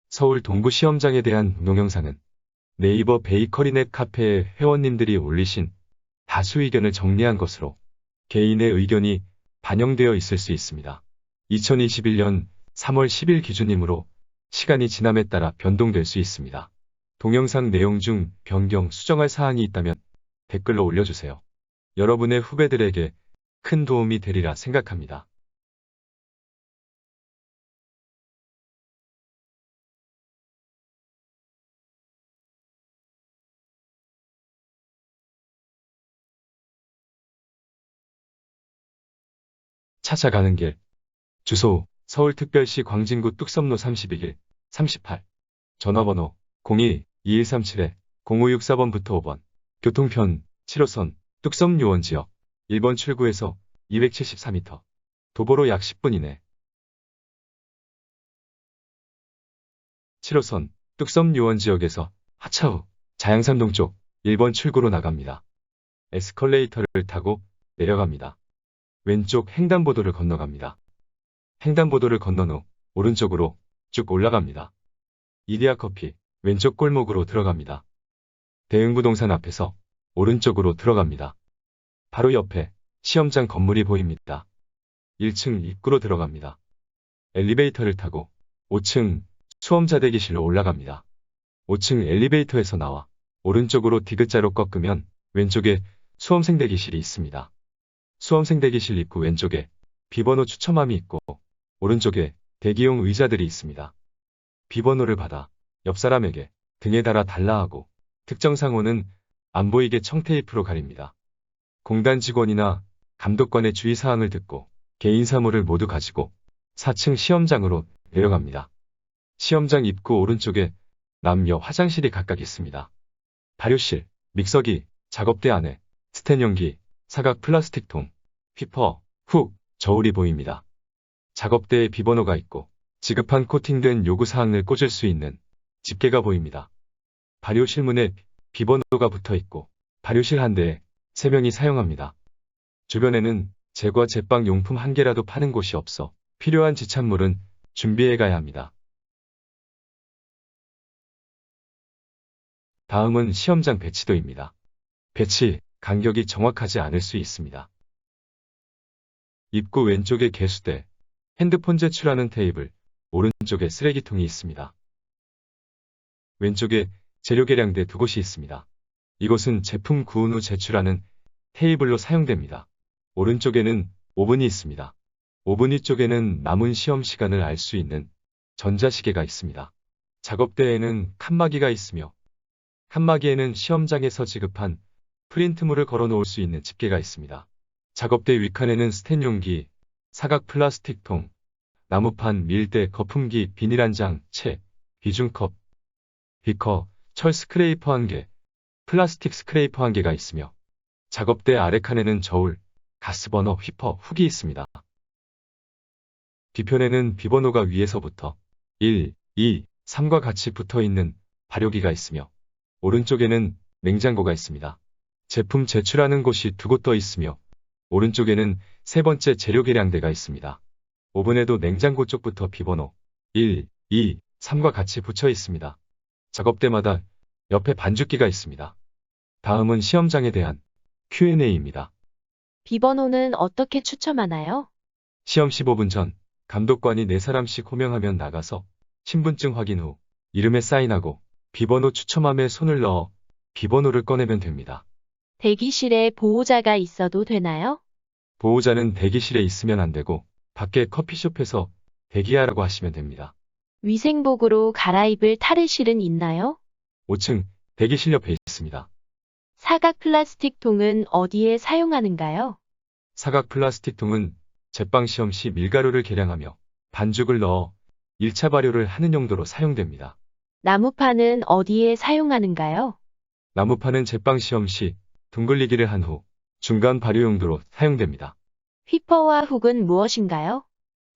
서울 동부 시험장에 대한 동영상은 네이버 베이커리넷 카페의 회원님들이 올리신 다수 의견을 정리한 것으로 개인의 의견이 반영되어 있을 수 있습니다. 2021년 3월 10일 기준이므로 시간이 지남에 따라 변동될 수 있습니다. 동영상 내용 중 변경, 수정할 사항이 있다면 댓글로 올려주세요. 여러분의 후배들에게 큰 도움이 되리라 생각합니다. 찾아가는 길. 주소 서울특별시 광진구 뚝섬로 32길 38. 전화번호 02-2137-0564번부터 5번. 교통편 7호선 뚝섬 요원지역 1번 출구에서 274m. 도보로 약 10분 이내. 7호선 뚝섬 요원지역에서 하차 후 자양산동 쪽 1번 출구로 나갑니다. 에스컬레이터를 타고 내려갑니다. 왼쪽 횡단보도를 건너갑니다. 횡단보도를 건넌 후 오른쪽으로 쭉 올라갑니다. 이디야 커피 왼쪽 골목으로 들어갑니다. 대흥부동산 앞에서 오른쪽으로 들어갑니다. 바로 옆에 시험장 건물이 보입니다. 1층 입구로 들어갑니다. 엘리베이터를 타고 5층 수험자 대기실로 올라갑니다. 5층 엘리베이터에서 나와 오른쪽으로 디귿자로 꺾으면 왼쪽에 수험생 대기실이 있습니다. 수험생 대기실 입구 왼쪽에 비번호 추첨함이 있고 오른쪽에 대기용 의자들이 있습니다. 비번호를 받아 옆 사람에게 등에 달아 달라 하고 특정 상호는 안 보이게 청테이프로 가립니다. 공단 직원이나 감독관의 주의사항을 듣고 개인 사무를 모두 가지고 4층 시험장으로 내려갑니다. 시험장 입구 오른쪽에 남녀 화장실이 각각 있습니다. 발효실, 믹서기, 작업대 안에 스텐용기, 사각 플라스틱통, 휘퍼, 훅, 저울이 보입니다. 작업대에 비번호가 있고 지급한 코팅된 요구사항을 꽂을 수 있는 집게가 보입니다. 발효실 문에 비번호가 붙어 있고 발효실 한 대에 3명이 사용합니다. 주변에는 제과 제빵 용품 한 개라도 파는 곳이 없어 필요한 지참물은 준비해 가야 합니다. 다음은 시험장 배치도입니다. 배치, 간격이 정확하지 않을 수 있습니다. 입구 왼쪽에 개수대, 핸드폰 제출하는 테이블, 오른쪽에 쓰레기통이 있습니다. 왼쪽에 재료 계량대 2곳이 있습니다. 이곳은 제품 구운 후 제출하는 테이블로 사용됩니다. 오른쪽에는 오븐이 있습니다. 오븐 위쪽에는 남은 시험 시간을 알 수 있는 전자시계가 있습니다. 작업대에는 칸막이가 있으며 칸막이에는 시험장에서 지급한 프린트물을 걸어 놓을 수 있는 집게가 있습니다. 작업대 윗칸에는 스텐 용기, 사각 플라스틱통, 나무판, 밀대, 거품기, 비닐 한 장, 책, 비중컵, 비커, 철 스크레이퍼 1개, 플라스틱 스크레이퍼 1개가 있으며 작업대 아래 칸에는 저울, 가스버너, 휘퍼, 훅이 있습니다. 뒤편에는 비번호가 위에서부터 1, 2, 3과 같이 붙어 있는 발효기가 있으며 오른쪽에는 냉장고가 있습니다. 제품 제출하는 곳이 2곳 더 있으며 오른쪽에는 3번째 재료 계량대가 있습니다. 오븐에도 냉장고 쪽부터 비번호 1, 2, 3과 같이 붙여 있습니다. 작업대마다 옆에 반죽기가 있습니다. 다음은 시험장에 대한 Q&A입니다. 비번호는 어떻게 추첨하나요? 시험 15분 전 감독관이 4사람씩 호명하면 나가서 신분증 확인 후 이름에 사인하고 비번호 추첨함에 손을 넣어 비번호를 꺼내면 됩니다. 대기실에 보호자가 있어도 되나요? 보호자는 대기실에 있으면 안 되고 밖에 커피숍에서 대기하라고 하시면 됩니다. 위생복으로 갈아입을 탈의실은 있나요? 5층 대기실 옆에 있습니다. 사각 플라스틱 통은 어디에 사용하는가요? 사각 플라스틱 통은 제빵 시험 시 밀가루를 계량하며 반죽을 넣어 1차 발효를 하는 용도로 사용됩니다. 나무판은 어디에 사용하는가요? 나무판은 제빵 시험 시 둥글리기를 한 후 중간 발효 용도로 사용됩니다. 휘퍼와 훅은 무엇인가요?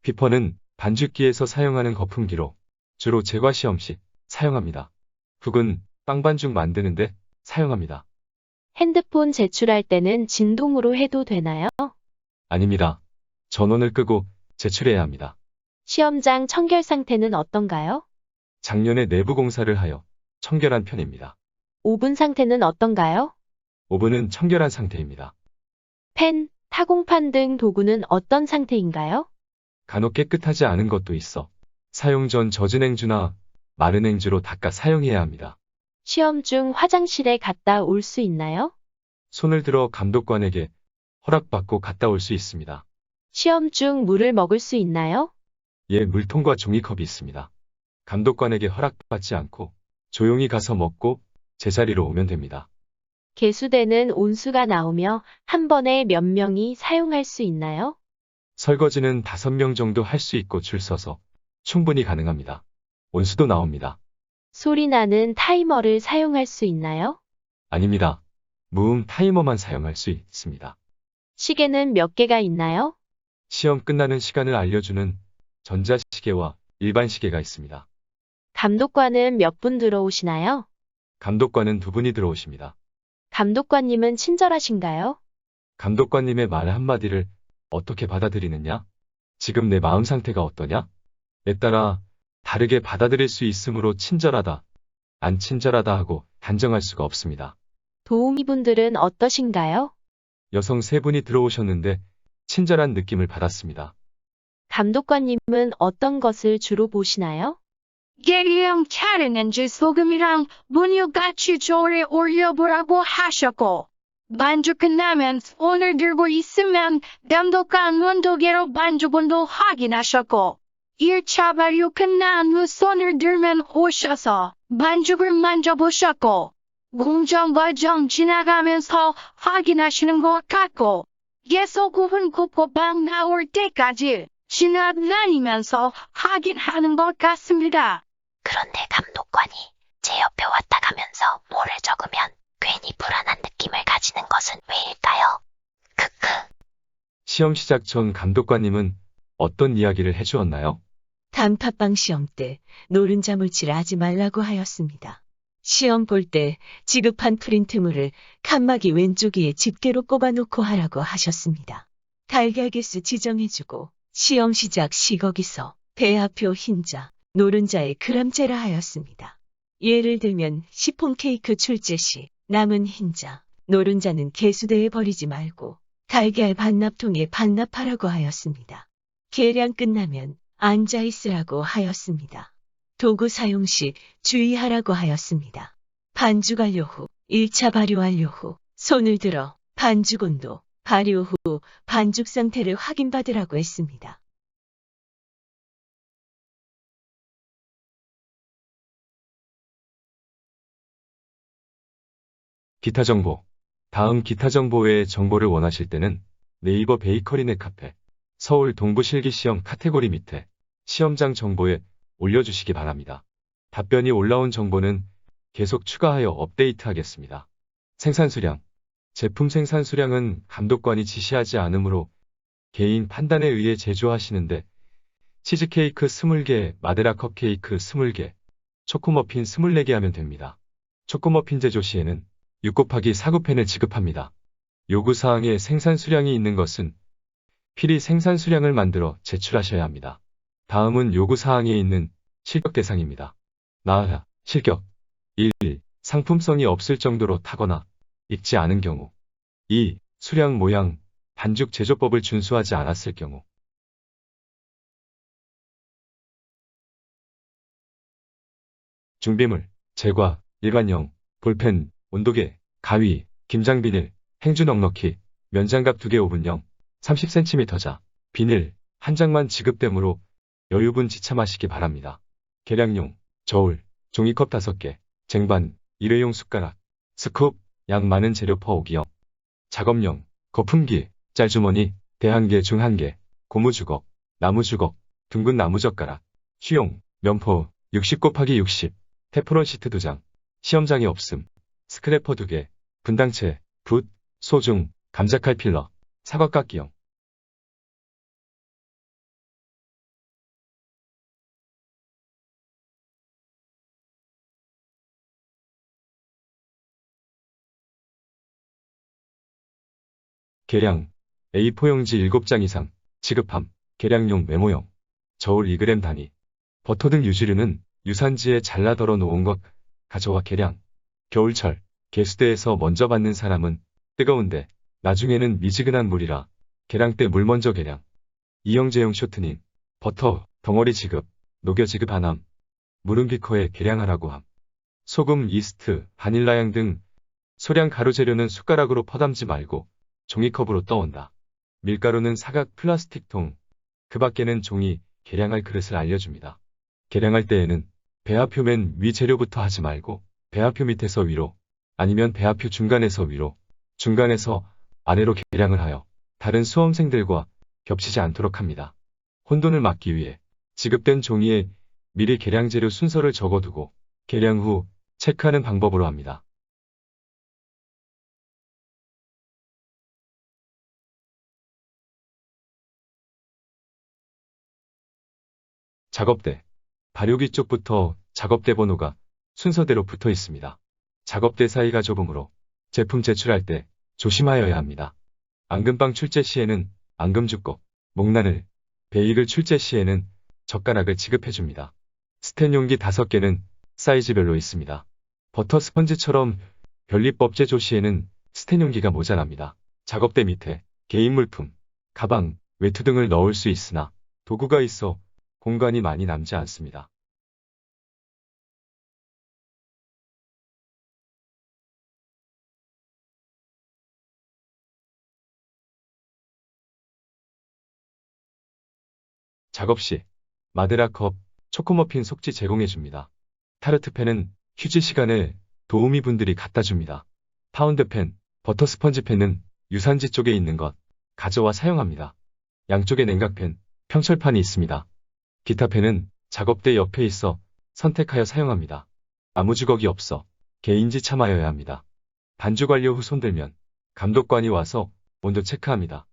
휘퍼는 반죽기에서 사용하는 거품기로 주로 제과 시험 시 사용합니다. 훅은 빵 반죽 만드는데 사용합니다. 핸드폰 제출할 때는 진동으로 해도 되나요? 아닙니다. 전원을 끄고 제출해야 합니다. 시험장 청결 상태는 어떤가요? 작년에 내부 공사를 하여 청결한 편입니다. 오븐 상태는 어떤가요? 오븐은 청결한 상태입니다. 팬, 타공판 등 도구는 어떤 상태인가요? 간혹 깨끗하지 않은 것도 있어 사용 전 젖은 행주나 마른 행주로 닦아 사용해야 합니다. 시험 중 화장실에 갔다 올 수 있나요? 손을 들어 감독관에게 허락받고 갔다 올 수 있습니다. 시험 중 물을 먹을 수 있나요? 예, 물통과 종이컵이 있습니다. 감독관에게 허락받지 않고 조용히 가서 먹고 제자리로 오면 됩니다. 개수대는 온수가 나오며 한 번에 몇 명이 사용할 수 있나요? 설거지는 5명 정도 할 수 있고 줄 서서 충분히 가능합니다. 온수도 나옵니다. 소리 나는 타이머를 사용할 수 있나요? 아닙니다. 무음 타이머만 사용할 수 있습니다. 시계는 몇 개가 있나요? 시험 끝나는 시간을 알려주는 전자시계와 일반 시계가 있습니다. 감독관은 몇 분 들어오시나요? 감독관은 2분이 들어오십니다. 감독관님은 친절하신가요? 감독관님의 말 한마디를 어떻게 받아들이느냐? 지금 내 마음 상태가 어떠냐? 에 따라 다르게 받아들일 수 있으므로 친절하다, 안 친절하다 하고 단정할 수가 없습니다. 도우미분들은 어떠신가요? 여성 3분이 들어오셨는데 친절한 느낌을 받았습니다. 감독관님은 어떤 것을 주로 보시나요? 게리랑 차르는지 소금이랑 분유같이 조리 올려보라고 하셨고, 반죽끝나면 손을 들고 있으면 감독관 온도계로 반죽온도 확인하셨고, 1차 발효 끝난 후 손을 들면 오셔서 반죽을 만져보셨고, 공정 과정 지나가면서 확인하시는 것 같고, 계속 오븐 굽고 빵 나올 때까지 지나다니면서 확인하는 것 같습니다. 그런데 감독관이 제 옆에 왔다 가면서 뭐를 적으면 괜히 불안한 느낌을 가지는 것은 왜일까요? 크크. 시험 시작 전 감독관님은 어떤 이야기를 해주었나요? 단팥빵 시험 때 노른자 물질 하지 말라고 하였습니다. 시험 볼 때 지급한 프린트물을 칸막이 왼쪽 위에 집게로 꼽아놓고 하라고 하셨습니다. 달걀 개수 지정해주고 시험 시작 시 거기서 배합표 흰자, 노른자의 그람째라 하였습니다. 예를 들면 시폰 케이크 출제 시 남은 흰자, 노른자는 개수대에 버리지 말고 달걀 반납통에 반납하라고 하였습니다. 계량 끝나면 앉아 있으라고 하였습니다. 도구 사용 시 주의하라고 하였습니다. 반죽 완료 후, 1차 발효 완료 후, 손을 들어 반죽 온도, 발효 후 반죽 상태를 확인받으라고 했습니다. 기타 정보. 다음 기타 정보 외의 정보를 원하실 때는 네이버 베이커리넷 카페, 서울 동부실기 시험 카테고리 밑에 시험장 정보에 올려주시기 바랍니다. 답변이 올라온 정보는 계속 추가하여 업데이트하겠습니다. 생산 수량. 제품 생산 수량은 감독관이 지시하지 않으므로 개인 판단에 의해 제조하시는데 치즈케이크 20개, 마데라 컵케이크 20개, 초코머핀 24개 하면 됩니다. 초코머핀 제조 시에는 6곱하기4구펜을 지급합니다. 요구사항에 생산 수량이 있는 것은 필히 생산 수량을 만들어 제출하셔야 합니다. 다음은 요구사항에 있는 실격 대상입니다. 실격. 1. 상품성이 없을 정도로 타거나 익지 않은 경우. 2. 수량 모양, 반죽 제조법을 준수하지 않았을 경우. 준비물, 제과, 일반형, 볼펜, 온도계, 가위, 김장 비닐, 행주 넉넉히, 면장갑 2개 오븐형, 30cm자, 비닐, 한 장만 지급되므로 여유분 지참하시기 바랍니다. 계량용, 저울, 종이컵 5개, 쟁반, 일회용 숟가락, 스쿱, 양 많은 재료 퍼오기형. 작업용, 거품기, 짤주머니, 대 1개 중 1개, 고무주걱, 나무주걱, 둥근 나무젓가락. 쉬용, 면포, 60곱하기60, 테프론 시트 2장, 시험장에 없음. 스크래퍼 2개, 분당채, 붓, 소중, 감자칼 필러, 사과깎이형. 계량, A4용지 7장 이상, 지급함, 계량용 메모형, 저울 2g 단위, 버터 등 유지류는 유산지에 잘라 덜어 놓은 것 가져와 계량. 겨울철 개수대에서 먼저 받는 사람은 뜨거운데 나중에는 미지근한 물이라 계량 때 물 먼저 계량. 이형제용 쇼트닝. 버터 덩어리 지급. 녹여 지급 안함. 물은 비커에 계량하라고 함. 소금, 이스트, 바닐라향 등 소량 가루 재료는 숟가락으로 퍼담지 말고 종이컵으로 떠온다. 밀가루는 사각 플라스틱 통, 그 밖에는 종이, 계량할 그릇을 알려줍니다. 계량할 때에는 배합표 맨 위 재료부터 하지 말고 배합표 밑에서 위로, 아니면 배합표 중간에서 위로, 중간에서 아래로 계량을 하여 다른 수험생들과 겹치지 않도록 합니다. 혼돈을 막기 위해 지급된 종이에 미리 계량 재료 순서를 적어두고 계량 후 체크하는 방법으로 합니다. 작업대. 발효기 쪽부터 작업대 번호가 순서대로 붙어 있습니다. 작업대 사이가 좁으므로 제품 제출할 때 조심하여야 합니다. 앙금빵 출제 시에는 앙금주걱, 목란을, 베이글 출제 시에는 젓가락을 지급해줍니다. 스텐 용기 5개는 사이즈별로 있습니다. 버터 스펀지처럼 별립법 제조 시에는 스텐 용기가 모자랍니다. 작업대 밑에 개인 물품, 가방, 외투 등을 넣을 수 있으나 도구가 있어 공간이 많이 남지 않습니다. 작업 시 마데라컵, 초코머핀 속지 제공해줍니다. 타르트펜은 휴지 시간에 도우미 분들이 갖다 줍니다. 파운드펜, 버터 스펀지펜은 유산지 쪽에 있는 것 가져와 사용합니다. 양쪽에 냉각펜, 평철판이 있습니다. 기타 펜은 작업대 옆에 있어 선택하여 사용합니다. 아무 주걱이 없어 개인지 참아여야 합니다. 반죽 완료 후 손들면 감독관이 와서 온도 체크합니다.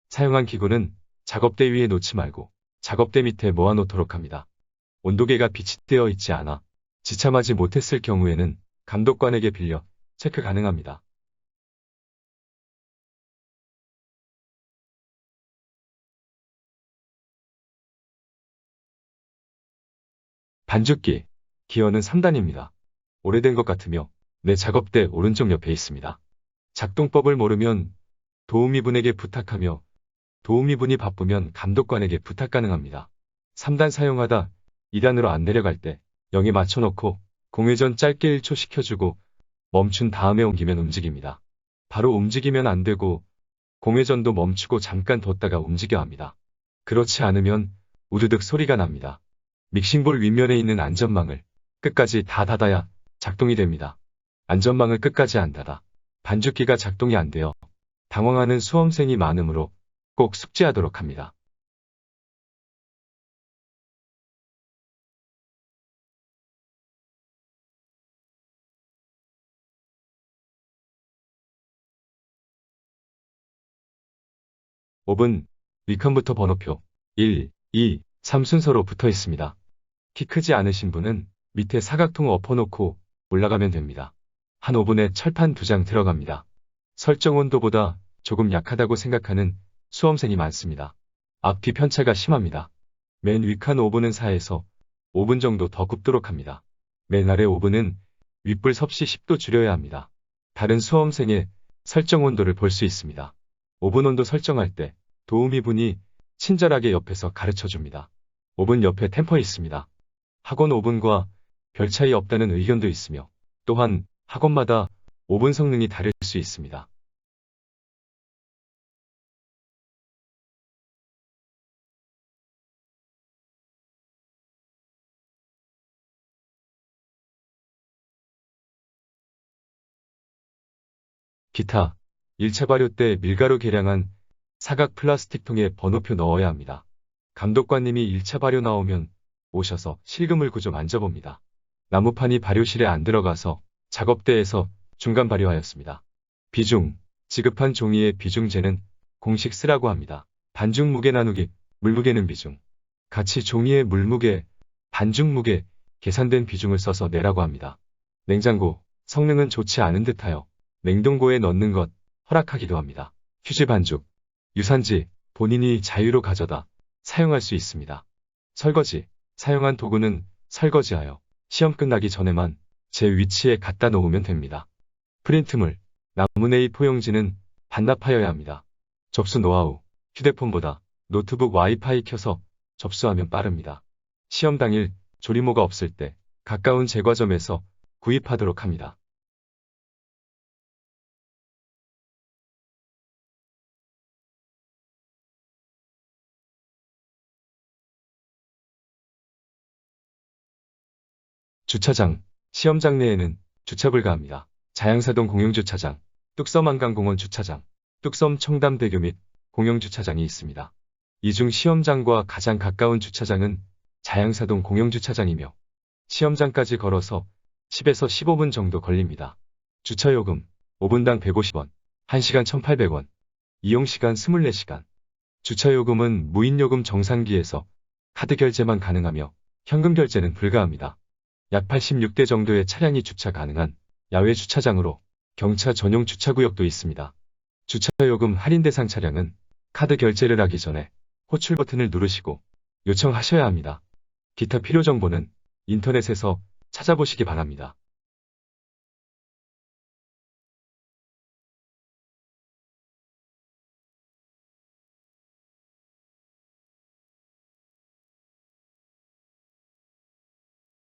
사용한 기구는 작업대 위에 놓지 말고 작업대 밑에 모아놓도록 합니다. 온도계가 비치되어 있지 않아 지참하지 못했을 경우에는 감독관에게 빌려 체크 가능합니다. 반죽기. 기어는 3단입니다. 오래된 것 같으며 내 작업대 오른쪽 옆에 있습니다. 작동법을 모르면 도우미분에게 부탁하며 도우미분이 바쁘면 감독관에게 부탁 가능합니다. 3단 사용하다 2단으로 안 내려갈 때 0에 맞춰놓고 공회전 짧게 1초 시켜주고 멈춘 다음에 옮기면 움직입니다. 바로 움직이면 안 되고 공회전도 멈추고 잠깐 뒀다가 움직여야 합니다. 그렇지 않으면 우드득 소리가 납니다. 믹싱볼 윗면에 있는 안전망을 끝까지 다 닫아야 작동이 됩니다. 안전망을 끝까지 안 닫아 반죽기가 작동이 안 되어 당황하는 수험생이 많으므로 꼭 숙지하도록 합니다. 오븐, 위칸부터 번호표 1, 2, 3 순서로 붙어 있습니다. 키 크지 않으신 분은 밑에 사각통 엎어놓고 올라가면 됩니다. 한 오븐에 철판 2장 들어갑니다. 설정 온도보다 조금 약하다고 생각하는 수험생이 많습니다. 앞뒤 편차가 심합니다. 맨 위칸 오븐은 4에서 5분 정도 더 굽도록 합니다. 맨 아래 오븐은 윗불 섭씨 10도 줄여야 합니다. 다른 수험생의 설정 온도를 볼 수 있습니다. 오븐 온도 설정할 때 도우미분이 친절하게 옆에서 가르쳐줍니다. 오븐 옆에 템퍼 있습니다. 학원 오븐과 별 차이 없다는 의견도 있으며 또한 학원마다 오븐 성능이 다를 수 있습니다. 기타, 1차 발효 때 밀가루 계량한 사각 플라스틱 통에 번호표 넣어야 합니다. 감독관님이 1차 발효 나오면 오셔서 실금을 구조 만져봅니다. 나무판이 발효실에 안 들어가서 작업대에서 중간 발효하였습니다. 비중, 지급한 종이의 비중제는 공식 쓰라고 합니다. 반죽 무게 나누기, 물무게는 비중. 같이 종이의 물무게, 반죽 무게, 계산된 비중을 써서 내라고 합니다. 냉장고, 성능은 좋지 않은 듯하여 냉동고에 넣는 것 허락하기도 합니다. 휴지 반죽, 유산지, 본인이 자유로 가져다 사용할 수 있습니다. 설거지, 사용한 도구는 설거지하여 시험 끝나기 전에만 제 위치에 갖다 놓으면 됩니다. 프린트물, 나무네이 포용지는 반납하여야 합니다. 접수 노하우, 휴대폰보다 노트북 와이파이 켜서 접수하면 빠릅니다. 시험 당일 조리모가 없을 때 가까운 제과점에서 구입하도록 합니다. 주차장, 시험장 내에는 주차 불가합니다. 자양사동 공용주차장, 뚝섬 한강공원 주차장, 뚝섬 청담대교 및 공용주차장이 있습니다. 이 중 시험장과 가장 가까운 주차장은 자양사동 공용주차장이며 시험장까지 걸어서 10에서 15분 정도 걸립니다. 주차요금 5분당 150원, 1시간 1,800원, 이용시간 24시간. 주차요금은 무인요금 정상기에서 카드 결제만 가능하며 현금 결제는 불가합니다. 약 86대 정도의 차량이 주차 가능한 야외 주차장으로 경차 전용 주차구역도 있습니다. 주차요금 할인 대상 차량은 카드 결제를 하기 전에 호출 버튼을 누르시고 요청하셔야 합니다. 기타 필요 정보는 인터넷에서 찾아보시기 바랍니다.